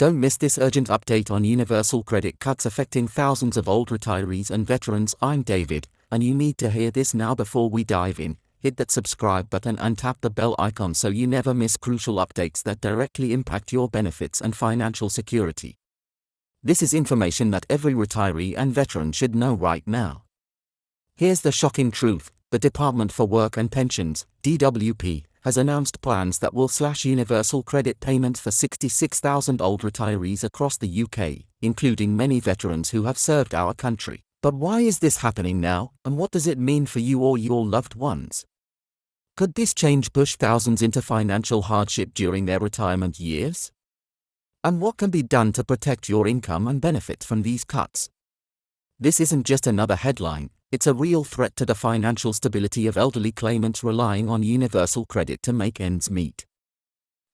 Don't miss this urgent update on universal credit cuts affecting thousands of old retirees and veterans. I'm David, and you need to hear this now before we dive in. Hit that subscribe button and tap the bell icon so you never miss crucial updates that directly impact your benefits and financial security. This is information that every retiree and veteran should know right now. Here's the shocking truth. The Department for Work and Pensions, DWP, has announced plans that will slash universal credit payments for 66,000 old retirees across the UK, including many veterans who have served our country. But why is this happening now, and what does it mean for you or your loved ones? Could this change push thousands into financial hardship during their retirement years? And what can be done to protect your income and benefit from these cuts? This isn't just another headline. It's a real threat to the financial stability of elderly claimants relying on universal credit to make ends meet.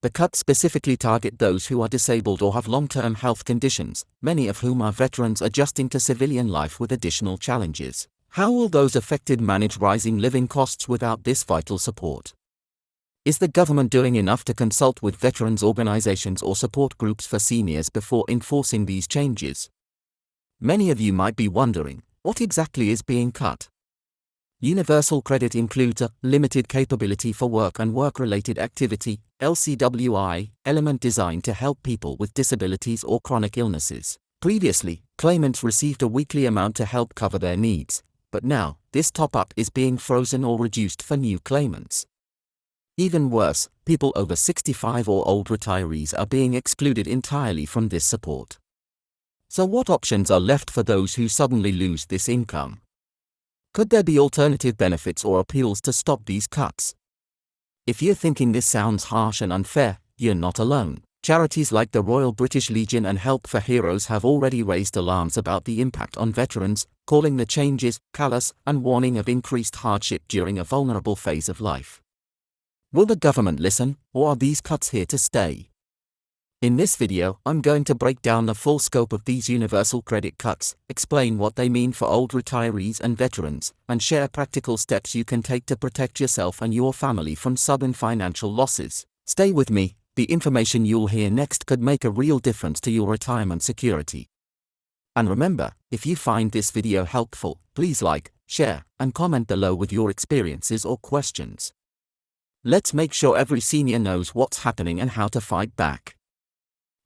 The cuts specifically target those who are disabled or have long-term health conditions, many of whom are veterans adjusting to civilian life with additional challenges. How will those affected manage rising living costs without this vital support? Is the government doing enough to consult with veterans organizations or support groups for seniors before enforcing these changes? Many of you might be wondering, what exactly is being cut? Universal credit includes a limited capability for work and work-related activity (LCWI) element designed to help people with disabilities or chronic illnesses. Previously, claimants received a weekly amount to help cover their needs, but now, this top-up is being frozen or reduced for new claimants. Even worse, people over 65 or old retirees are being excluded entirely from this support. So what options are left for those who suddenly lose this income? Could there be alternative benefits or appeals to stop these cuts? If you're thinking this sounds harsh and unfair, you're not alone. Charities like the Royal British Legion and Help for Heroes have already raised alarms about the impact on veterans, calling the changes callous and warning of increased hardship during a vulnerable phase of life. Will the government listen, or are these cuts here to stay? In this video, I'm going to break down the full scope of these universal credit cuts, explain what they mean for old retirees and veterans, and share practical steps you can take to protect yourself and your family from sudden financial losses. Stay with me, the information you'll hear next could make a real difference to your retirement security. And remember, if you find this video helpful, please like, share, and comment below with your experiences or questions. Let's make sure every senior knows what's happening and how to fight back.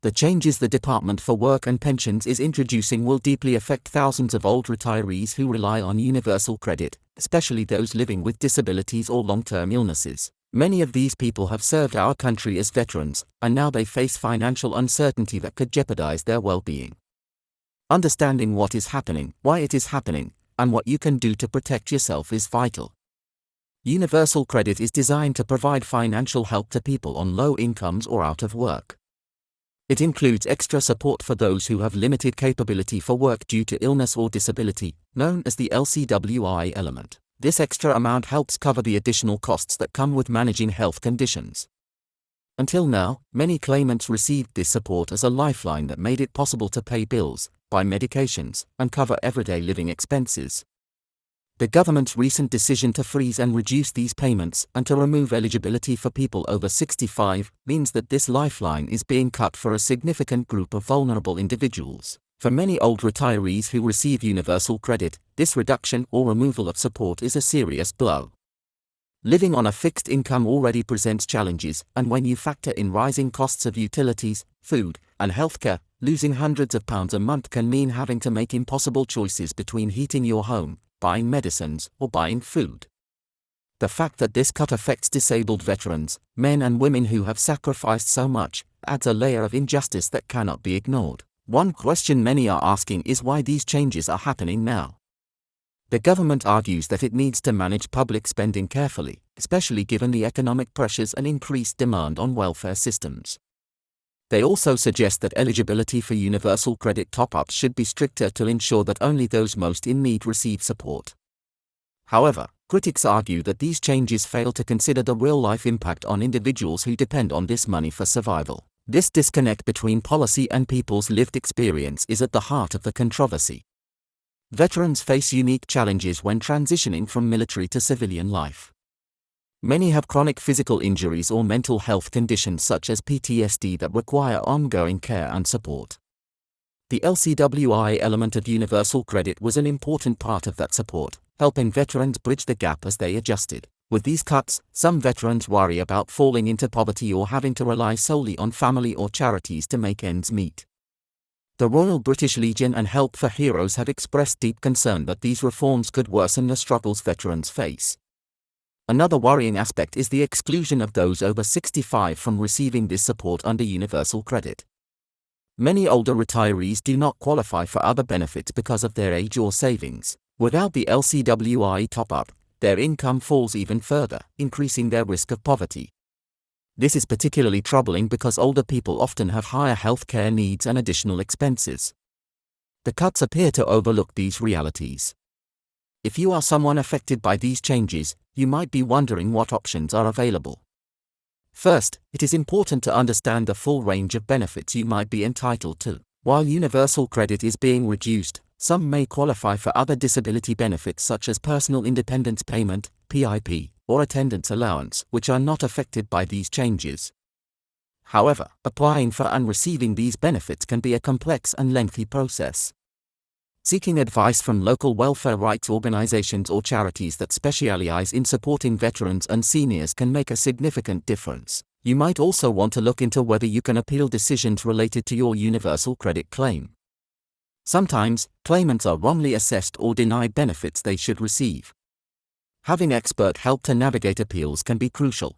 The changes the Department for Work and Pensions is introducing will deeply affect thousands of old retirees who rely on universal credit, especially those living with disabilities or long-term illnesses. Many of these people have served our country as veterans, and now they face financial uncertainty that could jeopardize their well-being. Understanding what is happening, why it is happening, and what you can do to protect yourself is vital. Universal credit is designed to provide financial help to people on low incomes or out of work. It includes extra support for those who have limited capability for work due to illness or disability, known as the LCWI element. This extra amount helps cover the additional costs that come with managing health conditions. Until now, many claimants received this support as a lifeline that made it possible to pay bills, buy medications, and cover everyday living expenses. The government's recent decision to freeze and reduce these payments and to remove eligibility for people over 65 means that this lifeline is being cut for a significant group of vulnerable individuals. For many old retirees who receive universal credit, this reduction or removal of support is a serious blow. Living on a fixed income already presents challenges, and when you factor in rising costs of utilities, food, and healthcare, losing hundreds of pounds a month can mean having to make impossible choices between heating your home, buying medicines, or buying food. The fact that this cut affects disabled veterans, men and women who have sacrificed so much, adds a layer of injustice that cannot be ignored. One question many are asking is why these changes are happening now. The government argues that it needs to manage public spending carefully, especially given the economic pressures and increased demand on welfare systems. They also suggest that eligibility for universal credit top-ups should be stricter to ensure that only those most in need receive support. However, critics argue that these changes fail to consider the real-life impact on individuals who depend on this money for survival. This disconnect between policy and people's lived experience is at the heart of the controversy. Veterans face unique challenges when transitioning from military to civilian life. Many have chronic physical injuries or mental health conditions such as PTSD that require ongoing care and support. The LCWI element of universal credit was an important part of that support, helping veterans bridge the gap as they adjusted. With these cuts, some veterans worry about falling into poverty or having to rely solely on family or charities to make ends meet. The Royal British Legion and Help for Heroes have expressed deep concern that these reforms could worsen the struggles veterans face. Another worrying aspect is the exclusion of those over 65 from receiving this support under universal credit. Many older retirees do not qualify for other benefits because of their age or savings. Without the LCWI top-up, their income falls even further, increasing their risk of poverty. This is particularly troubling because older people often have higher healthcare needs and additional expenses. The cuts appear to overlook these realities. If you are someone affected by these changes, you might be wondering what options are available. First, it is important to understand the full range of benefits you might be entitled to. While universal credit is being reduced, some may qualify for other disability benefits such as personal independence payment, PIP, or attendance allowance, which are not affected by these changes. However, applying for and receiving these benefits can be a complex and lengthy process. Seeking advice from local welfare rights organizations or charities that specialize in supporting veterans and seniors can make a significant difference. You might also want to look into whether you can appeal decisions related to your universal credit claim. Sometimes, claimants are wrongly assessed or denied benefits they should receive. Having expert help to navigate appeals can be crucial.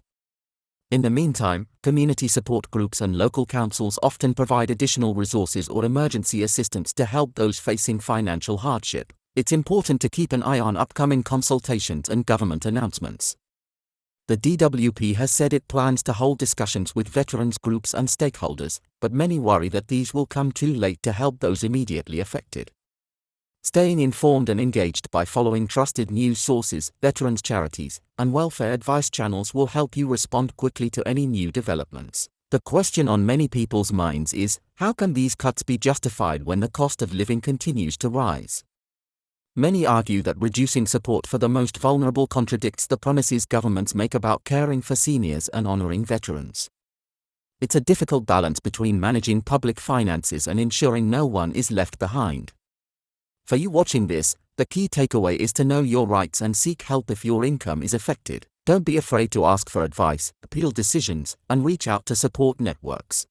In the meantime, community support groups and local councils often provide additional resources or emergency assistance to help those facing financial hardship. It's important to keep an eye on upcoming consultations and government announcements. The DWP has said it plans to hold discussions with veterans groups and stakeholders, but many worry that these will come too late to help those immediately affected. Staying informed and engaged by following trusted news sources, veterans charities, and welfare advice channels will help you respond quickly to any new developments. The question on many people's minds is, how can these cuts be justified when the cost of living continues to rise? Many argue that reducing support for the most vulnerable contradicts the promises governments make about caring for seniors and honoring veterans. It's a difficult balance between managing public finances and ensuring no one is left behind. For you watching this, the key takeaway is to know your rights and seek help if your income is affected. Don't be afraid to ask for advice, appeal decisions, and reach out to support networks.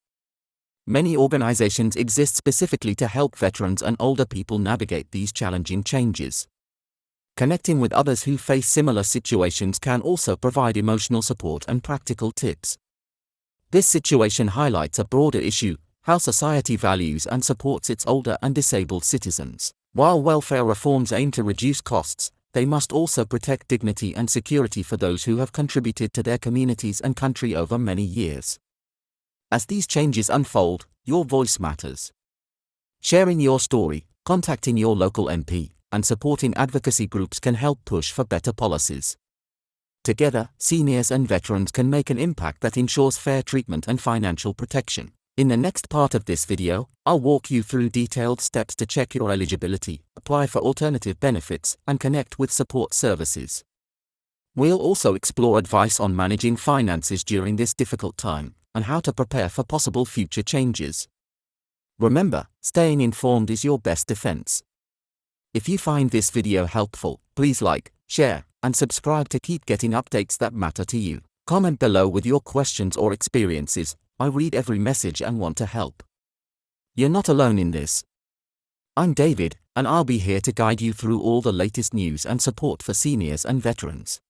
Many organizations exist specifically to help veterans and older people navigate these challenging changes. Connecting with others who face similar situations can also provide emotional support and practical tips. This situation highlights a broader issue: how society values and supports its older and disabled citizens. While welfare reforms aim to reduce costs, they must also protect dignity and security for those who have contributed to their communities and country over many years. As these changes unfold, your voice matters. Sharing your story, contacting your local MP, and supporting advocacy groups can help push for better policies. Together, seniors and veterans can make an impact that ensures fair treatment and financial protection. In the next part of this video, I'll walk you through detailed steps to check your eligibility, apply for alternative benefits, and connect with support services. We'll also explore advice on managing finances during this difficult time, and how to prepare for possible future changes. Remember, staying informed is your best defense. If you find this video helpful, please like, share, and subscribe to keep getting updates that matter to you. Comment below with your questions or experiences. I read every message and want to help. You're not alone in this. I'm David, and I'll be here to guide you through all the latest news and support for seniors and veterans.